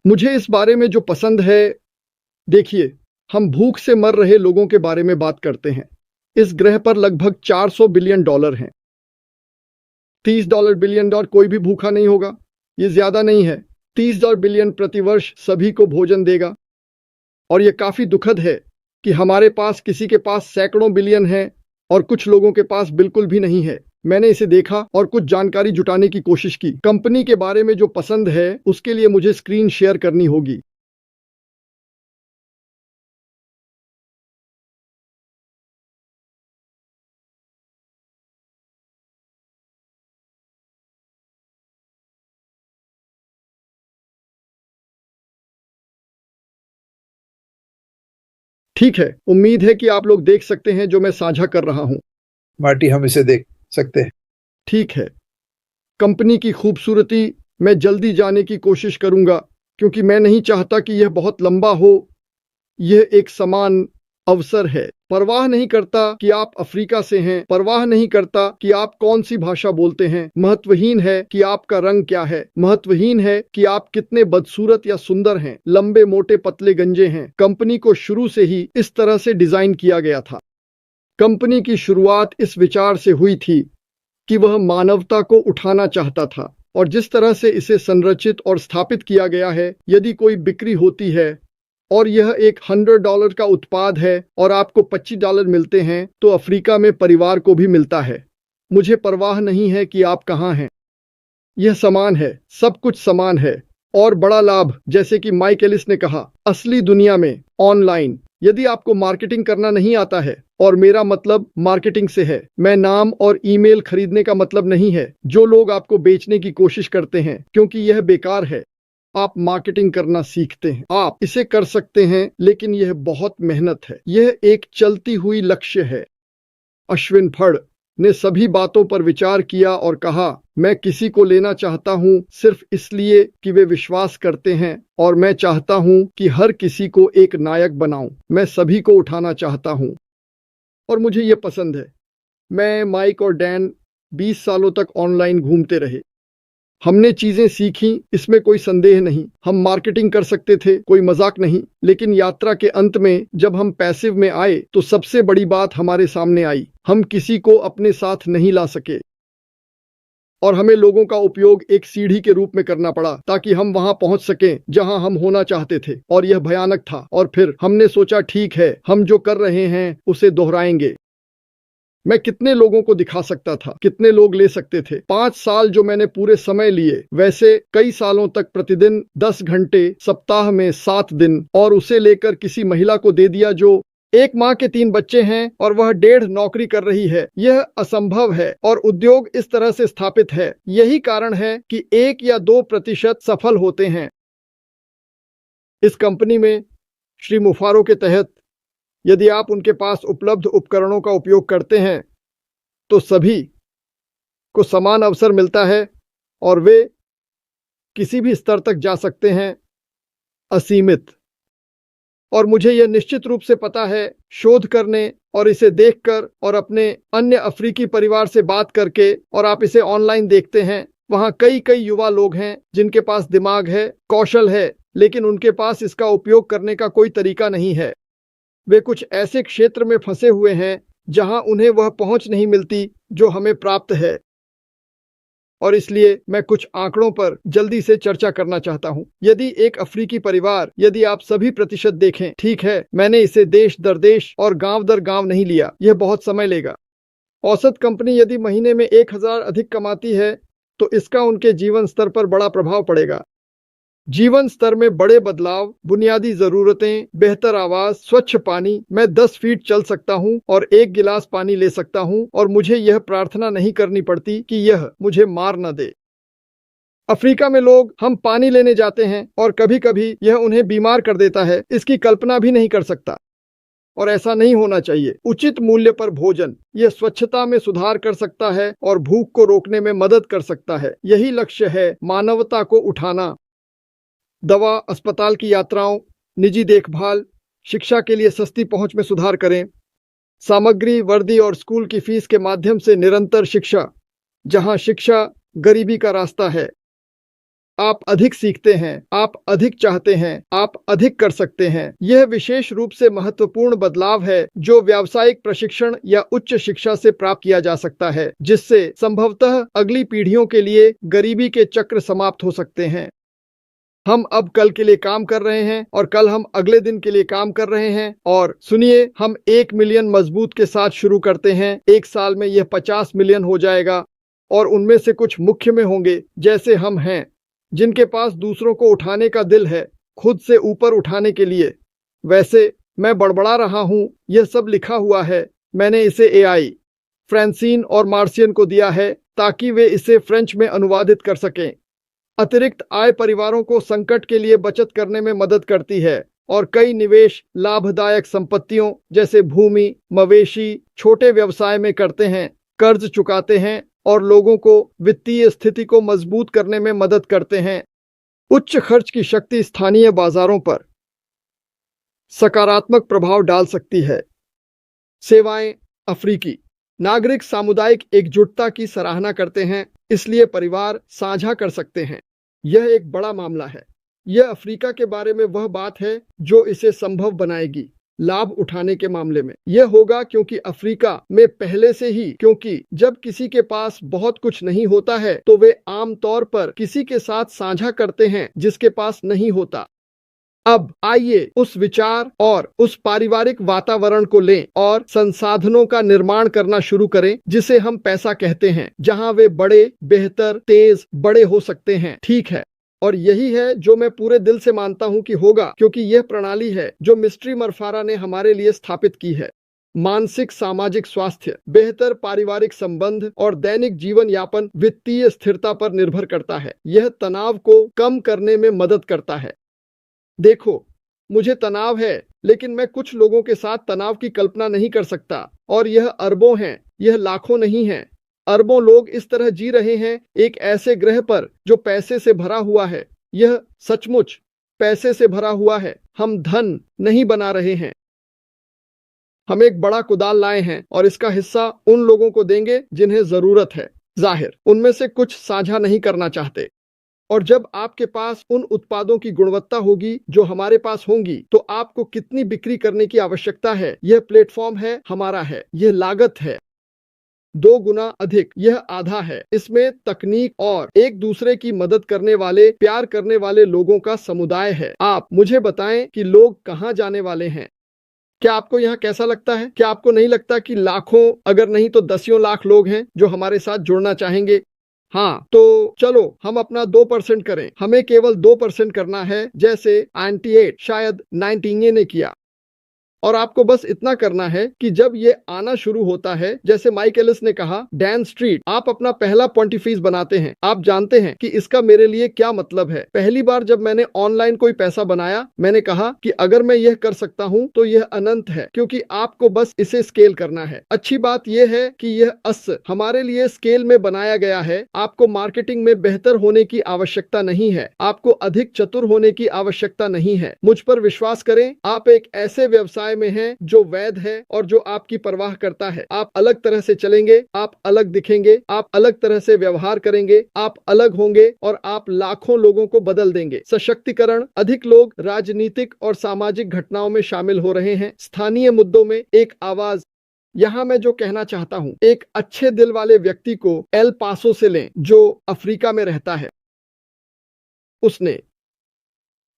मुझे इस बारे में जो पसंद है, देखिए, हम भूख से मर रहे लोगों के बारे में बात करते हैं। इस ग्रह पर लगभग 400 बिलियन डॉलर हैं। $30 बिलियन डॉलर कोई भी भूखा नहीं होगा। ये ज्यादा नहीं है। $30 बिलियन प्रतिवर्ष सभी को भोजन देगा। और यह काफी दुखद है कि हमारे पास किसी के पास सैकड़ों बिलियन है और कुछ लोगों के पास बिल्कुल भी नहीं है। मैंने इसे देखा और कुछ जानकारी जुटाने की कोशिश की। कंपनी के बारे में जो पसंद है उसके लिए मुझे स्क्रीन शेयर करनी होगी। ठीक है, उम्मीद है कि आप लोग देख सकते हैं जो मैं साझा कर रहा हूं। मार्टी, हम इसे देख सकते हैं। ठीक है, कंपनी की खूबसूरती मैं जल्दी जाने की कोशिश करूंगा क्योंकि मैं नहीं चाहता कि यह बहुत लंबा हो। यह एक समान अवसर है। परवाह नहीं करता कि आप अफ्रीका से हैं, परवाह नहीं करता कि आप कौन सी भाषा बोलते हैं। महत्वहीन है कि आपका रंग क्या है, महत्वहीन है कि आप कितने बदसूरत या सुंदर हैं, लंबे मोटे पतले गंजे हैं। कंपनी को शुरू से ही इस तरह से डिजाइन किया गया था। कंपनी की शुरुआत इस विचार से हुई थी कि वह मानवता को उठाना चाहता था, और जिस तरह से इसे संरचित और स्थापित किया गया है, यदि कोई बिक्री होती है और यह एक $100 का उत्पाद है और आपको $25 मिलते हैं, तो अफ्रीका में परिवार को भी मिलता है। मुझे परवाह नहीं है कि आप कहाँ हैं। यह समान है, सब कुछ समान है। और बड़ा लाभ, जैसे कि माइक एलिस ने कहा, असली दुनिया में ऑनलाइन। यदि आपको मार्केटिंग करना नहीं आता है, और मेरा मतलब मार्केटिंग से है, मैं नाम और ईमेल खरीदने का मतलब नहीं है जो लोग आपको बेचने की कोशिश करते हैं, क्योंकि यह बेकार है। आप मार्केटिंग करना सीखते हैं, आप इसे कर सकते हैं, लेकिन यह बहुत मेहनत है। यह एक चलती हुई लक्ष्य है। अश्विन फड़ ने सभी बातों पर विचार किया और कहा, मैं किसी को लेना चाहता हूं सिर्फ इसलिए कि वे विश्वास करते हैं, और मैं चाहता हूं कि हर किसी को एक नायक बनाऊं। मैं सभी को उठाना चाहता हूं, और मुझे यह पसंद है। मैं, माइक और डैन 20 सालों तक ऑनलाइन घूमते रहे। हमने चीजें सीखी, इसमें कोई संदेह नहीं। हम मार्केटिंग कर सकते थे, कोई मजाक नहीं। लेकिन यात्रा के अंत में जब हम पैसिव में आए तो सबसे बड़ी बात हमारे सामने आई। हम किसी को अपने साथ नहीं ला सके, और हमें लोगों का उपयोग एक सीढ़ी के रूप में करना पड़ा ताकि हम वहां पहुंच सकें जहां हम होना चाहते थे। और यह भयानक था। और फिर हमने सोचा, ठीक है, हम जो कर रहे हैं उसे दोहराएंगे। मैं कितने लोगों को दिखा सकता था, कितने लोग ले सकते थे। 5 साल जो मैंने पूरे समय लिए, वैसे कई सालों तक प्रतिदिन 10 घंटे, सप्ताह में 7 दिन, और उसे लेकर किसी महिला को दे दिया जो एक माँ के 3 बच्चे हैं और वह 1.5 नौकरी कर रही है। यह असंभव है, और उद्योग इस तरह से स्थापित है। यही कारण है कि 1 या 2% सफल होते हैं। इस कंपनी में श्री मुफारो के तहत, यदि आप उनके पास उपलब्ध उपकरणों का उपयोग करते हैं तो सभी को समान अवसर मिलता है और वे किसी भी स्तर तक जा सकते हैं, असीमित। और मुझे यह निश्चित रूप से पता है, शोध करने और इसे देखकर और अपने अन्य अफ्रीकी परिवार से बात करके, और आप इसे ऑनलाइन देखते हैं, वहाँ कई कई युवा लोग हैं जिनके पास दिमाग है, कौशल है, लेकिन उनके पास इसका उपयोग करने का कोई तरीका नहीं है। वे कुछ ऐसे क्षेत्र में फंसे हुए हैं जहां उन्हें वह पहुंच नहीं मिलती जो हमें प्राप्त है। और इसलिए मैं कुछ आंकड़ों पर जल्दी से चर्चा करना चाहता हूं। यदि एक अफ्रीकी परिवार, यदि आप सभी प्रतिशत देखें, ठीक है, मैंने इसे देश दर देश और गांव दर गांव नहीं लिया, यह बहुत समय लेगा। औसत कंपनी यदि महीने में 1000 अधिक कमाती है तो इसका उनके जीवन स्तर पर बड़ा प्रभाव पड़ेगा। जीवन स्तर में बड़े बदलाव, बुनियादी जरूरतें, बेहतर आवाज, स्वच्छ पानी। मैं 10 फीट चल सकता हूं और 1 गिलास पानी ले सकता हूं, और मुझे यह प्रार्थना नहीं करनी पड़ती कि यह मुझे मार न दे। अफ्रीका में लोग, हम पानी लेने जाते हैं और कभी कभी यह उन्हें बीमार कर देता है, इसकी कल्पना भी नहीं कर सकता। और ऐसा नहीं होना चाहिए। उचित मूल्य पर भोजन, यह स्वच्छता में सुधार कर सकता है और भूख को रोकने में मदद कर सकता है। यही लक्ष्य है, मानवता को उठाना। दवा, अस्पताल की यात्राओं, निजी देखभाल, शिक्षा के लिए सस्ती पहुंच में सुधार करें। सामग्री, वर्दी और स्कूल की फीस के माध्यम से निरंतर शिक्षा, जहां शिक्षा गरीबी का रास्ता है। आप अधिक सीखते हैं, आप अधिक चाहते हैं, आप अधिक कर सकते हैं। यह विशेष रूप से महत्वपूर्ण बदलाव है जो व्यावसायिक प्रशिक्षण या उच्च शिक्षा से प्राप्त किया जा सकता है, जिससे संभवतः अगली पीढ़ियों के लिए गरीबी के चक्र समाप्त हो सकते हैं। हम अब कल के लिए काम कर रहे हैं और कल हम अगले दिन के लिए काम कर रहे हैं। और सुनिए, हम 1 मिलियन मजबूत के साथ शुरू करते हैं। 1 साल में यह 50 मिलियन हो जाएगा और उनमें से कुछ मुख्य में होंगे, जैसे हम हैं, जिनके पास दूसरों को उठाने का दिल है, खुद से ऊपर उठाने के लिए। वैसे मैं बड़बड़ा रहा हूं, यह सब लिखा हुआ है। मैंने इसे एआई, फ्रांसीन और मार्सियन को दिया है ताकि वे इसे फ्रेंच में अनुवादित कर सकें। अतिरिक्त आय परिवारों को संकट के लिए बचत करने में मदद करती है और कई निवेश लाभदायक संपत्तियों जैसे भूमि, मवेशी, छोटे व्यवसाय में करते हैं, कर्ज चुकाते हैं और लोगों को वित्तीय स्थिति को मजबूत करने में मदद करते हैं। उच्च खर्च की शक्ति स्थानीय बाजारों पर सकारात्मक प्रभाव डाल सकती है। सेवाएं। अफ्रीकी नागरिक सामुदायिक एकजुटता की सराहना करते हैं, इसलिए परिवार साझा कर सकते हैं। यह एक बड़ा मामला है। यह अफ्रीका के बारे में वह बात है जो इसे संभव बनाएगी। लाभ उठाने के मामले में यह होगा क्योंकि अफ्रीका में पहले से ही, क्योंकि जब किसी के पास बहुत कुछ नहीं होता है तो वे आमतौर पर किसी के साथ साझा करते हैं जिसके पास नहीं होता। अब आइए उस विचार और उस पारिवारिक वातावरण को लें और संसाधनों का निर्माण करना शुरू करें जिसे हम पैसा कहते हैं, जहां वे बड़े, बेहतर, तेज, बड़े हो सकते हैं। ठीक है, और यही है जो मैं पूरे दिल से मानता हूं कि होगा, क्योंकि यह प्रणाली है जो मिस्ट्री मरफारा ने हमारे लिए स्थापित की है। मानसिक सामाजिक स्वास्थ्य, बेहतर पारिवारिक संबंध और दैनिक जीवन यापन वित्तीय स्थिरता पर निर्भर करता है। यह तनाव को कम करने में मदद करता है। देखो, मुझे तनाव है, लेकिन मैं कुछ लोगों के साथ तनाव की कल्पना नहीं कर सकता, और यह अरबों हैं, यह लाखों नहीं है। अरबों लोग इस तरह जी रहे हैं एक ऐसे ग्रह पर जो पैसे से भरा हुआ है। यह सचमुच पैसे से भरा हुआ है। हम धन नहीं बना रहे हैं। हम एक बड़ा कुदाल लाए हैं और इसका हिस्सा उन लोगों को देंगे जिन्हें जरूरत है। जाहिर, उनमें से कुछ साझा नहीं करना चाहते। और जब आपके पास उन उत्पादों की गुणवत्ता होगी जो हमारे पास होंगी, तो आपको कितनी बिक्री करने की आवश्यकता है? यह प्लेटफॉर्म है, हमारा है। यह लागत है 2 गुना अधिक, यह आधा है। इसमें तकनीक और एक दूसरे की मदद करने वाले, प्यार करने वाले लोगों का समुदाय है। आप मुझे बताएं कि लोग कहां जाने वाले हैं। क्या आपको यहाँ कैसा लगता है? क्या आपको नहीं लगता कि लाखों, अगर नहीं तो दसियों लाख लोग हैं जो हमारे साथ जुड़ना चाहेंगे? हाँ, तो चलो हम अपना 2% करें। हमें केवल 2% करना है, जैसे एंटी 8 शायद 19 ने किया। और आपको बस इतना करना है कि जब ये आना शुरू होता है, जैसे माइक एलिस ने कहा, डैन स्ट्रीट, आप अपना पहला पॉइंटिफीस बनाते हैं। आप जानते हैं कि इसका मेरे लिए क्या मतलब है। पहली बार जब मैंने ऑनलाइन कोई पैसा बनाया, मैंने कहा कि अगर मैं यह कर सकता हूं तो यह अनंत है, क्योंकि आपको बस इसे स्केल करना है। अच्छी बात यह है कि यह हमारे लिए स्केल में बनाया गया है। आपको मार्केटिंग में बेहतर होने की आवश्यकता नहीं है। आपको अधिक चतुर होने की आवश्यकता नहीं है। मुझ पर विश्वास करें, आप एक ऐसे व्यवसाय में हैं जो वैध है और जो आपकी परवाह करता है। आप अलग तरह से चलेंगे, आप अलग दिखेंगे, आप अलग तरह से व्यवहार करेंगे, आप अलग होंगे और आप लाखों लोगों को बदल देंगे। सशक्तिकरण, अधिक लोग राजनीतिक और सामाजिक घटनाओं में शामिल हो रहे हैं। स्थानीय मुद्दों में एक आवाज। यहां मैं जो कहना चाहता हूं, एक अच्छे दिल वाले व्यक्ति को एल पासो से लें जो अफ्रीका में रहता है। उसने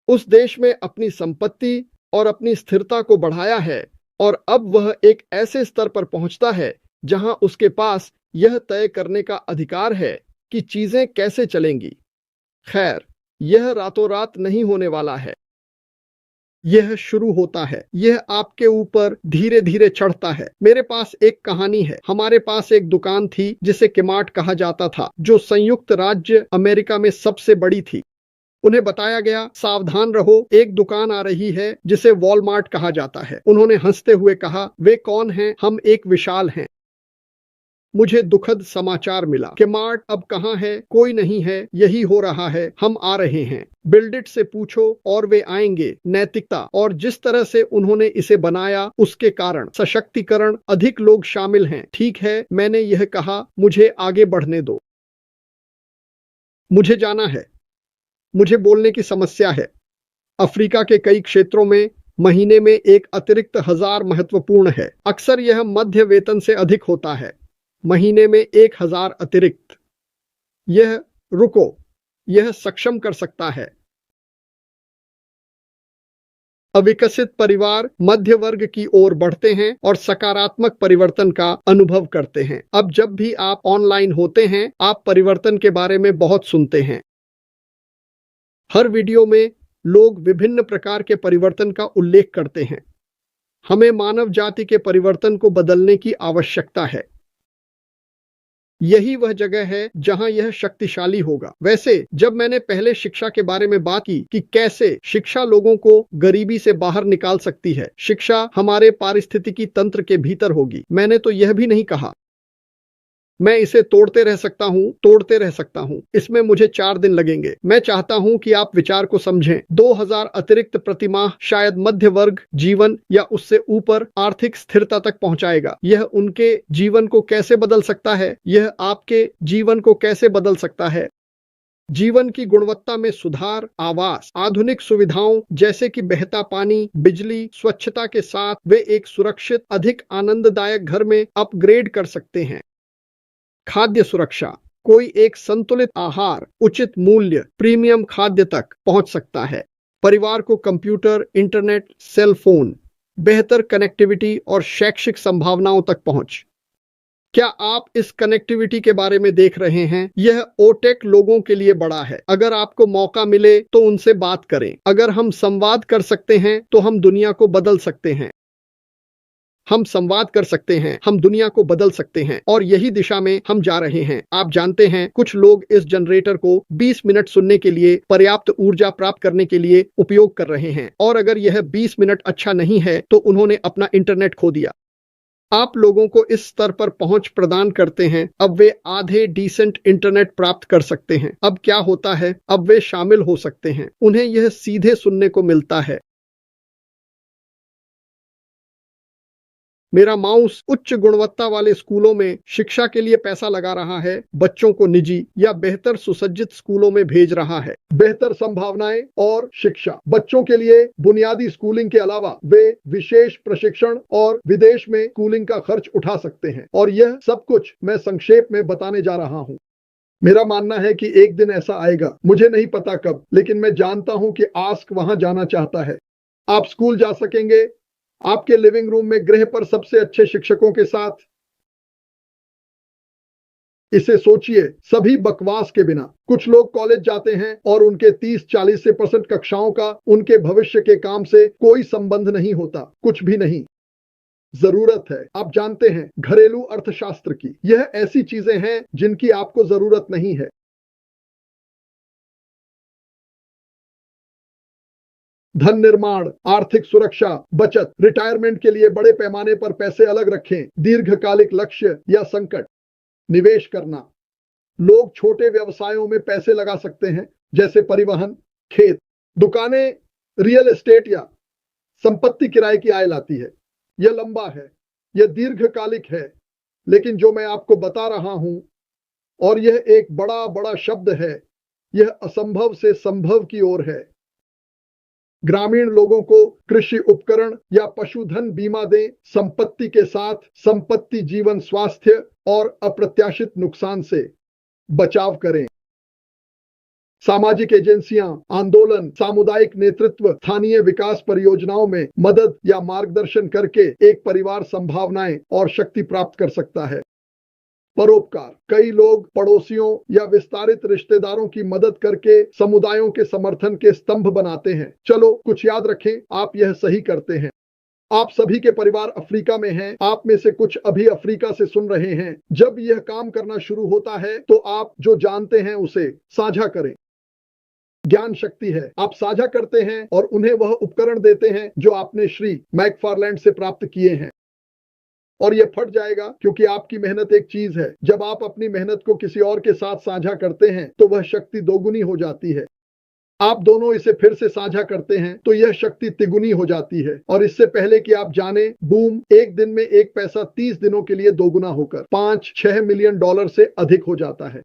उस देश में अपनी संपत्ति और अपनी स्थिरता को बढ़ाया है और अब वह एक ऐसे स्तर पर पहुंचता है जहां उसके पास यह तय करने का अधिकार है कि चीजें कैसे चलेंगी। खैर, यह रातों रात नहीं होने वाला है। यह शुरू होता है। यह आपके ऊपर धीरे धीरे चढ़ता है। मेरे पास एक कहानी है। हमारे पास एक दुकान थी जिसे किमार्ट कहा जाता था, जो संयुक्त राज्य अमेरिका में सबसे बड़ी थी। उन्हें बताया गया, सावधान रहो, एक दुकान आ रही है जिसे वॉलमार्ट कहा जाता है। उन्होंने हंसते हुए कहा, वे कौन हैं? हम एक विशाल हैं। मुझे दुखद समाचार मिला। किमार्ट अब कहाँ है? कोई नहीं है। यही हो रहा है। हम आ रहे हैं। बिल्डिट से पूछो और वे आएंगे। नैतिकता और जिस तरह से उन्होंने इसे बनाया, उसके कारण सशक्तिकरण, अधिक लोग शामिल हैं। ठीक है, मैंने यह कहा, मुझे आगे बढ़ने दो। मुझे जाना है। मुझे बोलने की समस्या है। अफ्रीका के कई क्षेत्रों में महीने में एक अतिरिक्त 1000 महत्वपूर्ण है। अक्सर यह मध्य वेतन से अधिक होता है। महीने में 1000 अतिरिक्त। यह सक्षम कर सकता है। अविकसित परिवार मध्य वर्ग की ओर बढ़ते हैं और सकारात्मक परिवर्तन का अनुभव करते हैं। अब जब भी आप ऑनलाइन होते हैं, आप परिवर्तन के बारे में बहुत सुनते हैं। हर वीडियो में लोग विभिन्न प्रकार के परिवर्तन का उल्लेख करते हैं। हमें मानव जाति के परिवर्तन को बदलने की आवश्यकता है। यही वह जगह है जहां यह शक्तिशाली होगा। वैसे जब मैंने पहले शिक्षा के बारे में बात की कि कैसे शिक्षा लोगों को गरीबी से बाहर निकाल सकती है, शिक्षा हमारे पारिस्थितिकी तंत्र के भीतर होगी। मैंने तो यह भी नहीं कहा मैं इसे तोड़ते रह सकता हूं। इसमें मुझे 4 दिन लगेंगे। मैं चाहता हूं कि आप विचार को समझें। 2000 अतिरिक्त प्रतिमाह शायद मध्य वर्ग जीवन या उससे ऊपर आर्थिक स्थिरता तक पहुंचाएगा। यह उनके जीवन को कैसे बदल सकता है? यह आपके जीवन को कैसे बदल सकता है? जीवन की गुणवत्ता में सुधार, आवास, आधुनिक सुविधाओं जैसे कि बहता पानी, बिजली, स्वच्छता के साथ वे एक सुरक्षित, अधिक आनंददायक घर में अपग्रेड कर सकते हैं। खाद्य सुरक्षा, कोई एक संतुलित आहार, उचित मूल्य, प्रीमियम खाद्य तक पहुंच सकता है। परिवार को कंप्यूटर, इंटरनेट, सेल फोन, बेहतर कनेक्टिविटी और शैक्षिक संभावनाओं तक पहुंच। क्या आप इस कनेक्टिविटी के बारे में देख रहे हैं? यह ओटेक लोगों के लिए बड़ा है। अगर आपको मौका मिले तो उनसे बात करें। अगर हम संवाद कर सकते हैं तो हम दुनिया को बदल सकते हैं। हम संवाद कर सकते हैं, हम दुनिया को बदल सकते हैं और यही दिशा में हम जा रहे हैं। आप जानते हैं, कुछ लोग इस जनरेटर को 20 मिनट सुनने के लिए, पर्याप्त ऊर्जा प्राप्त करने के लिए उपयोग कर रहे हैं और अगर यह 20 मिनट अच्छा नहीं है तो उन्होंने अपना इंटरनेट खो दिया। आप लोगों को इस स्तर पर पहुंच प्रदान करते हैं। अब वे आधे डिसेंट इंटरनेट प्राप्त कर सकते हैं। अब क्या होता है? अब वे शामिल हो सकते हैं। उन्हें यह सीधे सुनने को मिलता है। मेरा माउस उच्च गुणवत्ता वाले स्कूलों में शिक्षा के लिए पैसा लगा रहा है, बच्चों को निजी या बेहतर सुसज्जित स्कूलों में भेज रहा है। बेहतर संभावनाएं और शिक्षा। बच्चों के लिए बुनियादी स्कूलिंग के अलावा वे विशेष प्रशिक्षण और विदेश में स्कूलिंग का खर्च उठा सकते हैं। और यह सब कुछ मैं संक्षेप में बताने जा रहा हूं। मेरा मानना है कि एक दिन ऐसा आएगा, मुझे नहीं पता कब, लेकिन मैं जानता हूं कि आस्क वहां जाना चाहता है। आप स्कूल जा सकेंगे, आपके लिविंग रूम में गृह पर सबसे अच्छे शिक्षकों के साथ। इसे सोचिए, सभी बकवास के बिना। कुछ लोग कॉलेज जाते हैं और उनके 30-40% कक्षाओं का उनके भविष्य के काम से कोई संबंध नहीं होता, कुछ भी नहीं। जरूरत है, आप जानते हैं, घरेलू अर्थशास्त्र की। यह ऐसी चीजें हैं जिनकी आपको जरूरत नहीं है। धन निर्माण, आर्थिक सुरक्षा, बचत, रिटायरमेंट के लिए बड़े पैमाने पर पैसे अलग रखें, दीर्घकालिक लक्ष्य या संकट, निवेश करना। लोग छोटे व्यवसायों में पैसे लगा सकते हैं, जैसे परिवहन, खेत, दुकानें, रियल एस्टेट या संपत्ति किराए की आय लाती है। यह लंबा है, यह दीर्घकालिक है, लेकिन जो मैं आपको बता रहा हूं, और यह एक बड़ा बड़ा शब्द है, यह असंभव से संभव की ओर है। ग्रामीण लोगों को कृषि उपकरण या पशुधन बीमा दें, संपत्ति के साथ संपत्ति, जीवन, स्वास्थ्य और अप्रत्याशित नुकसान से बचाव करें। सामाजिक एजेंसियां, आंदोलन, सामुदायिक नेतृत्व, स्थानीय विकास परियोजनाओं में मदद या मार्गदर्शन करके एक परिवार संभावनाएं और शक्ति प्राप्त कर सकता है। परोपकार, कई लोग पड़ोसियों या विस्तारित रिश्तेदारों की मदद करके समुदायों के समर्थन के स्तंभ बनाते हैं। चलो कुछ याद रखें, आप यह सही करते हैं। आप सभी के परिवार अफ्रीका में हैं। आप में से कुछ अभी अफ्रीका से सुन रहे हैं। जब यह काम करना शुरू होता है तो आप जो जानते हैं उसे साझा करें। ज्ञान शक्ति है, आप साझा करते हैं और उन्हें वह उपकरण देते हैं जो आपने श्री मैकफार्लैंड से प्राप्त किए हैं। और यह फट जाएगा, क्योंकि आपकी मेहनत एक चीज है। जब आप अपनी मेहनत को किसी और के साथ साझा करते हैं तो वह शक्ति दोगुनी हो जाती है। आप दोनों इसे फिर से साझा करते हैं तो यह शक्ति तिगुनी हो जाती है। और इससे पहले कि आप जाने, बूम, एक दिन में एक पैसा 30 दिनों के लिए दोगुना होकर $5-6 मिलियन से अधिक हो जाता है।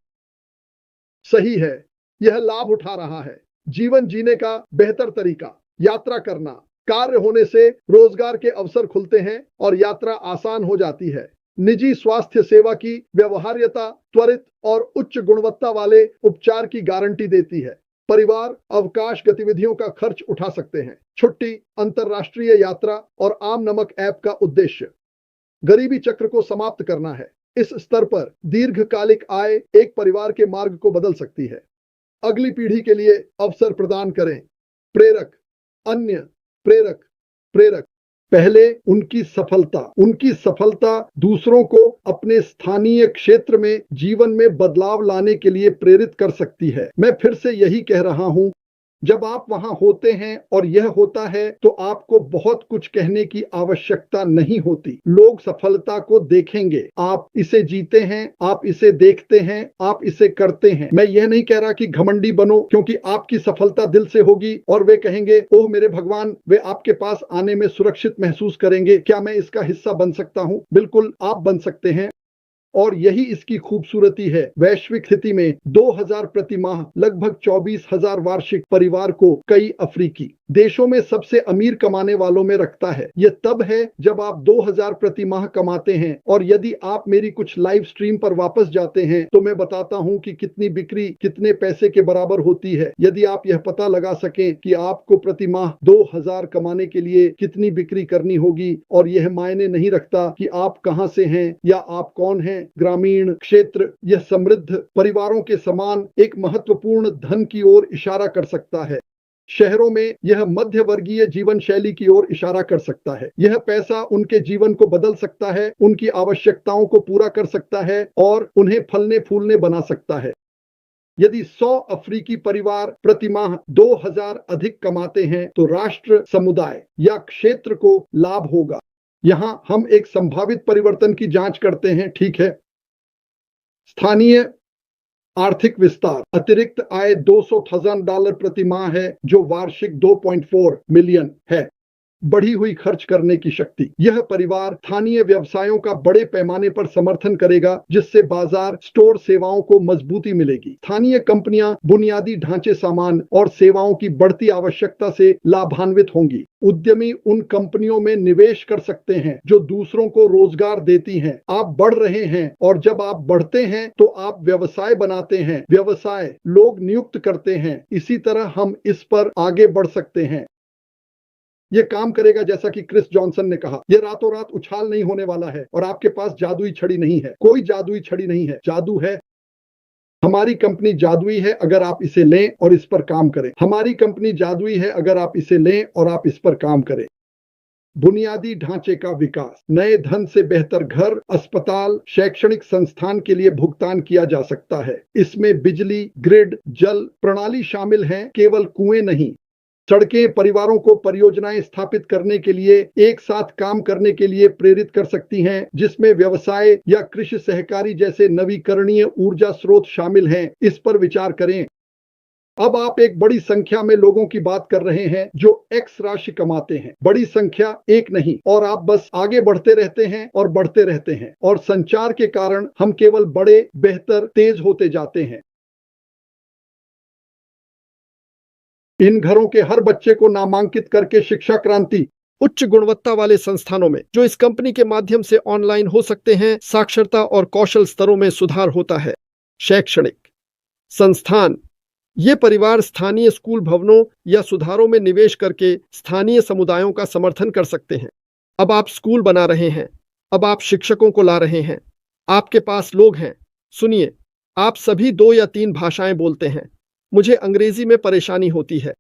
सही है, यह लाभ उठा रहा है। जीवन जीने का बेहतर तरीका, यात्रा करना। कार्य होने से रोजगार के अवसर खुलते हैं और यात्रा आसान हो जाती है। निजी स्वास्थ्य सेवा की व्यवहार्यता त्वरित और उच्च गुणवत्ता वाले उपचार की गारंटी देती है। परिवार अवकाश गतिविधियों का खर्च उठा सकते हैं। छुट्टी, अंतर्राष्ट्रीय यात्रा और आम नमक ऐप का उद्देश्य गरीबी चक्र को समाप्त करना है। इस स्तर पर दीर्घकालिक आय एक परिवार के मार्ग को बदल सकती है। अगली पीढ़ी के लिए अवसर प्रदान करें। प्रेरक, अन्य प्रेरक, प्रेरक। पहले उनकी सफलता दूसरों को अपने स्थानीय क्षेत्र में जीवन में बदलाव लाने के लिए प्रेरित कर सकती है। मैं फिर से यही कह रहा हूं, जब आप वहां होते हैं और यह होता है तो आपको बहुत कुछ कहने की आवश्यकता नहीं होती। लोग सफलता को देखेंगे। आप इसे जीते हैं, आप इसे देखते हैं, आप इसे करते हैं। मैं यह नहीं कह रहा कि घमंडी बनो, क्योंकि आपकी सफलता दिल से होगी और वे कहेंगे, ओह मेरे भगवान, वे आपके पास आने में सुरक्षित महसूस करेंगे। क्या मैं इसका हिस्सा बन सकता हूं? बिल्कुल आप बन सकते हैं। और यही इसकी खूबसूरती है। वैश्विक स्थिति में 2000 प्रति माह लगभग 24,000 वार्षिक परिवार को कई अफ्रीकी देशों में सबसे अमीर कमाने वालों में रखता है। यह तब है जब आप 2000 प्रति माह कमाते हैं। और यदि आप मेरी कुछ लाइव स्ट्रीम पर वापस जाते हैं तो मैं बताता हूं कि कितनी बिक्री कितने पैसे के बराबर होती है। यदि आप यह पता लगा सकें कि आपको प्रति माह 2000 कमाने के लिए कितनी बिक्री करनी होगी, और यह मायने नहीं रखता कि आप कहां से हैं या आप कौन हैं। ग्रामीण क्षेत्र यह समृद्ध परिवारों के समान एक महत्वपूर्ण धन की ओर इशारा कर सकता है। शहरों में यह मध्य वर्गीय जीवन शैली की ओर इशारा कर सकता है। यह पैसा उनके जीवन को बदल सकता है, उनकी आवश्यकताओं को पूरा कर सकता है और उन्हें फलने फूलने बना सकता है। यदि 100 अफ्रीकी परिवार प्रति माह 2000 अधिक कमाते हैं तो राष्ट्र, समुदाय या क्षेत्र को लाभ होगा। यहां हम एक संभावित परिवर्तन की जांच करते हैं, ठीक है। स्थानीय आर्थिक विस्तार। अतिरिक्त आय $200,000 प्रति माह है, जो वार्षिक 2.4 मिलियन है। बढ़ी हुई खर्च करने की शक्ति। यह परिवार स्थानीय व्यवसायों का बड़े पैमाने पर समर्थन करेगा, जिससे बाजार, स्टोर सेवाओं को मजबूती मिलेगी। स्थानीय कंपनियां बुनियादी ढांचे, सामान और सेवाओं की बढ़ती आवश्यकता से लाभान्वित होंगी। उद्यमी उन कंपनियों में निवेश कर सकते हैं जो दूसरों को रोजगार देती हैं। आप बढ़ रहे हैं, और जब आप बढ़ते हैं तो आप व्यवसाय बनाते हैं। व्यवसाय लोग नियुक्त करते हैं। इसी तरह हम इस पर आगे बढ़ सकते हैं। यह काम करेगा जैसा कि क्रिस जॉनसन ने कहा। यह रातों रात उछाल नहीं होने वाला है और आपके पास जादुई छड़ी नहीं है। कोई जादुई छड़ी नहीं है। जादू है। हमारी कंपनी जादुई है अगर आप इसे लें और इस पर काम करें। हमारी कंपनी जादुई है अगर आप इसे लें और आप इस पर काम करें। बुनियादी ढांचे का विकास। नए धन से बेहतर घर, अस्पताल, शैक्षणिक संस्थान के लिए भुगतान किया जा सकता है। इसमें बिजली, ग्रिड, जल प्रणाली शामिल है, केवल कुएं नहीं। सड़कें परिवारों को परियोजनाएं स्थापित करने के लिए एक साथ काम करने के लिए प्रेरित कर सकती हैं, जिसमें व्यवसाय या कृषि सहकारी जैसे नवीकरणीय ऊर्जा स्रोत शामिल हैं। इस पर विचार करें। अब आप एक बड़ी संख्या में लोगों की बात कर रहे हैं जो एक्स राशि कमाते हैं। बड़ी संख्या, एक नहीं। और आप बस आगे बढ़ते रहते हैं और बढ़ते रहते हैं, और संचार के कारण हम केवल बड़े, बेहतर, तेज होते जाते हैं। इन घरों के हर बच्चे को नामांकित करके शिक्षा क्रांति। उच्च गुणवत्ता वाले संस्थानों में, जो इस कंपनी के माध्यम से ऑनलाइन हो सकते हैं, साक्षरता और कौशल स्तरों में सुधार होता है। शैक्षणिक संस्थान। ये परिवार स्थानीय स्कूल भवनों या सुधारों में निवेश करके स्थानीय समुदायों का समर्थन कर सकते हैं। अब आप स्कूल बना रहे हैं। अब आप शिक्षकों को ला रहे हैं। आपके पास लोग हैं। सुनिए, आप सभी 2 या 3 भाषाएं बोलते हैं। मुझे अंग्रेजी में परेशानी होती है।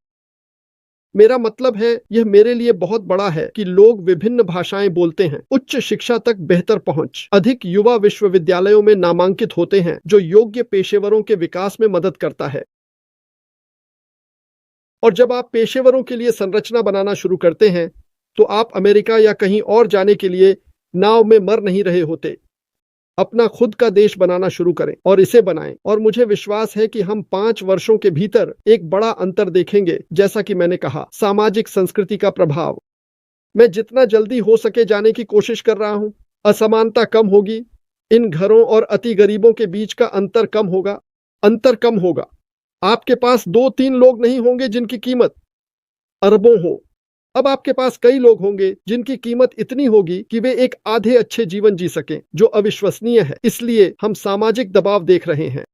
मेरा मतलब है, यह मेरे लिए बहुत बड़ा है कि लोग विभिन्न भाषाएं बोलते हैं। उच्च शिक्षा तक बेहतर पहुंच। अधिक युवा विश्वविद्यालयों में नामांकित होते हैं, जो योग्य पेशेवरों के विकास में मदद करता है। और जब आप पेशेवरों के लिए संरचना बनाना शुरू करते हैं, तो आप अमेरिका या कहीं और जाने के लिए नाव में मर नहीं रहे होते। अपना खुद का देश बनाना शुरू करें और इसे बनाएं। और मुझे विश्वास है कि हम 5 वर्षों के भीतर एक बड़ा अंतर देखेंगे। जैसा कि मैंने कहा, सामाजिक संस्कृति का प्रभाव। मैं जितना जल्दी हो सके जाने की कोशिश कर रहा हूं। असमानता कम होगी। इन घरों और अति गरीबों के बीच का अंतर कम होगा। आपके पास 2-3 लोग नहीं होंगे जिनकी कीमत अरबों हो। अब आपके पास कई लोग होंगे जिनकी कीमत इतनी होगी कि वे एक आधे अच्छे जीवन जी सकें, जो अविश्वसनीय है। इसलिए हम सामाजिक दबाव देख रहे हैं।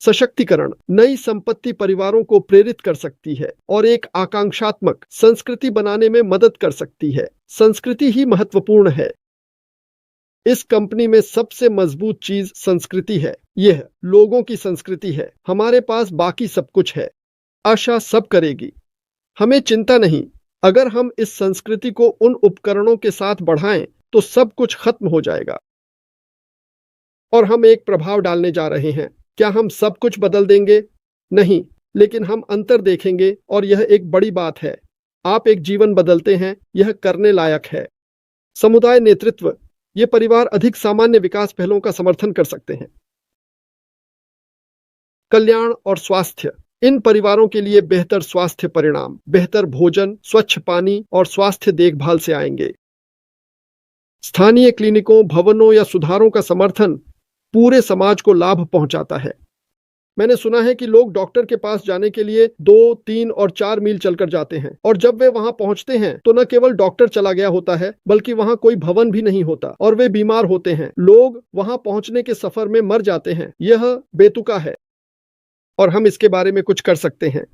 सशक्तिकरण नई संपत्ति परिवारों को प्रेरित कर सकती है और एक आकांक्षात्मक संस्कृति बनाने में मदद कर सकती है। संस्कृति ही महत्वपूर्ण है। इस कंपनी में सबसे मजबूत चीज संस्कृति है। यह लोगों की संस्कृति है। हमारे पास बाकी सब कुछ है। आशा सब करेगी। हमें चिंता नहीं। अगर हम इस संस्कृति को उन उपकरणों के साथ बढ़ाएं तो सब कुछ खत्म हो जाएगा। और हम एक प्रभाव डालने जा रहे हैं। क्या हम सब कुछ बदल देंगे? नहीं, लेकिन हम अंतर देखेंगे और यह एक बड़ी बात है। आप एक जीवन बदलते हैं। यह करने लायक है। समुदाय नेतृत्व ये परिवार अधिक सामान्य विकास पहलों का समर्थन कर सकते हैं। कल्याण और स्वास्थ्य इन परिवारों के लिए बेहतर स्वास्थ्य परिणाम, बेहतर भोजन, स्वच्छ पानी और स्वास्थ्य देखभाल से आएंगे। स्थानीय क्लिनिकों, भवनों या सुधारों का समर्थन पूरे समाज को लाभ पहुंचाता है। मैंने सुना है कि लोग डॉक्टर के पास जाने के लिए 2, 3 और 4 मील चलकर जाते हैं और जब वे वहां पहुंचते हैं तो न केवल डॉक्टर चला गया होता है बल्कि वहां कोई भवन भी नहीं होता और वे बीमार होते हैं। लोग वहां पहुंचने के सफर में मर जाते हैं। यह बेतुका है और हम इसके बारे में कुछ कर सकते हैं।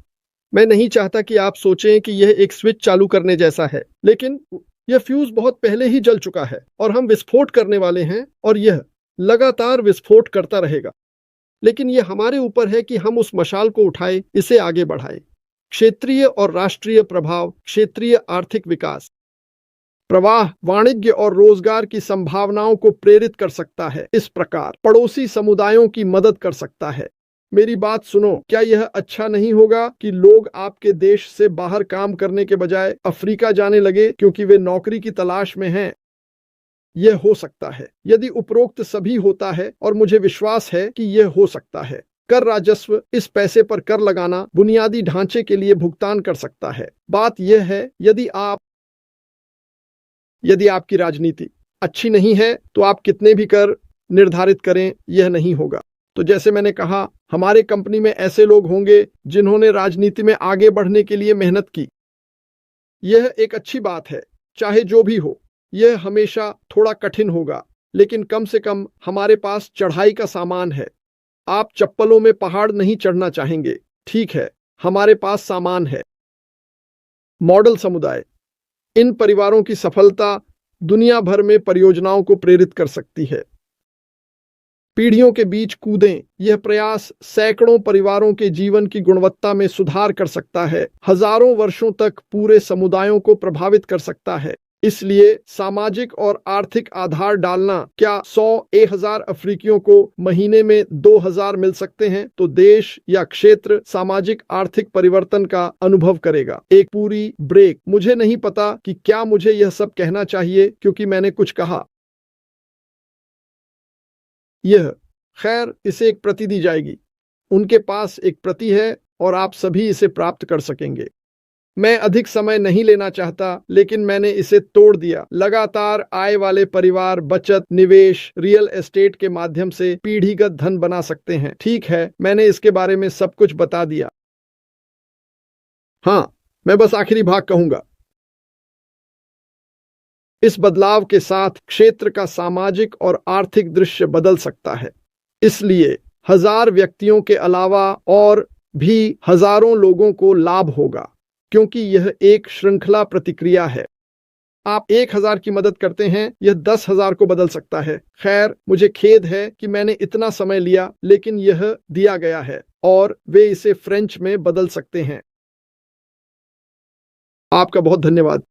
मैं नहीं चाहता कि आप सोचें कि यह एक स्विच चालू करने जैसा है, लेकिन यह फ्यूज बहुत पहले ही जल चुका है और हम विस्फोट करने वाले हैं और यह लगातार विस्फोट करता रहेगा। लेकिन यह हमारे ऊपर है कि हम उस मशाल को उठाएं, इसे आगे बढ़ाएं। क्षेत्रीय और राष्ट्रीय प्रभाव, क्षेत्रीय आर्थिक विकास प्रवाह वाणिज्य और रोजगार की संभावनाओं को प्रेरित कर सकता है। इस प्रकार पड़ोसी समुदायों की मदद कर सकता है। मेरी बात सुनो, क्या यह अच्छा नहीं होगा कि लोग आपके देश से बाहर काम करने के बजाय अफ्रीका जाने लगे क्योंकि वे नौकरी की तलाश में हैं? यह हो सकता है यदि उपरोक्त सभी होता है और मुझे विश्वास है कि यह हो सकता है। कर राजस्व इस पैसे पर कर लगाना बुनियादी ढांचे के लिए भुगतान कर सकता है। बात यह है यदि आपकी राजनीति अच्छी नहीं है तो आप कितने भी कर निर्धारित करें, यह नहीं होगा। तो जैसे मैंने कहा, हमारे कंपनी में ऐसे लोग होंगे जिन्होंने राजनीति में आगे बढ़ने के लिए मेहनत की। यह एक अच्छी बात है। चाहे जो भी हो, यह हमेशा थोड़ा कठिन होगा, लेकिन कम से कम हमारे पास चढ़ाई का सामान है। आप चप्पलों में पहाड़ नहीं चढ़ना चाहेंगे, ठीक है, हमारे पास सामान है। मॉडल समुदाय इन परिवारों की सफलता दुनिया भर में परियोजनाओं को प्रेरित कर सकती है। पीढ़ियों के बीच कूदें। यह प्रयास सैकड़ों परिवारों के जीवन की गुणवत्ता में सुधार कर सकता है, हजारों वर्षों तक पूरे समुदायों को प्रभावित कर सकता है। इसलिए सामाजिक और आर्थिक आधार डालना। क्या 100,000 अफ्रीकियों को महीने में 2,000 मिल सकते हैं तो देश या क्षेत्र सामाजिक आर्थिक परिवर्तन का अनुभव करेगा। एक पूरी ब्रेक। मुझे नहीं पता कि क्या मुझे यह सब कहना चाहिए क्योंकि मैंने कुछ कहा। खैर, इसे एक प्रति दी जाएगी। उनके पास एक प्रति है और आप सभी इसे प्राप्त कर सकेंगे। मैं अधिक समय नहीं लेना चाहता, लेकिन मैंने इसे तोड़ दिया। लगातार आय वाले परिवार बचत, निवेश, रियल एस्टेट के माध्यम से पीढ़ीगत धन बना सकते हैं। ठीक है, मैंने इसके बारे में सब कुछ बता दिया। हाँ, मैं बस आखिरी भाग कहूंगा। इस बदलाव के साथ क्षेत्र का सामाजिक और आर्थिक दृश्य बदल सकता है। इसलिए 1000 व्यक्तियों के अलावा और भी हजारों लोगों को लाभ होगा, क्योंकि यह एक श्रृंखला प्रतिक्रिया है। आप 1000 की मदद करते हैं, यह 10,000 को बदल सकता है। खैर, मुझे खेद है कि मैंने इतना समय लिया, लेकिन यह दिया गया है और वे इसे फ्रेंच में बदल सकते हैं। आपका बहुत धन्यवाद।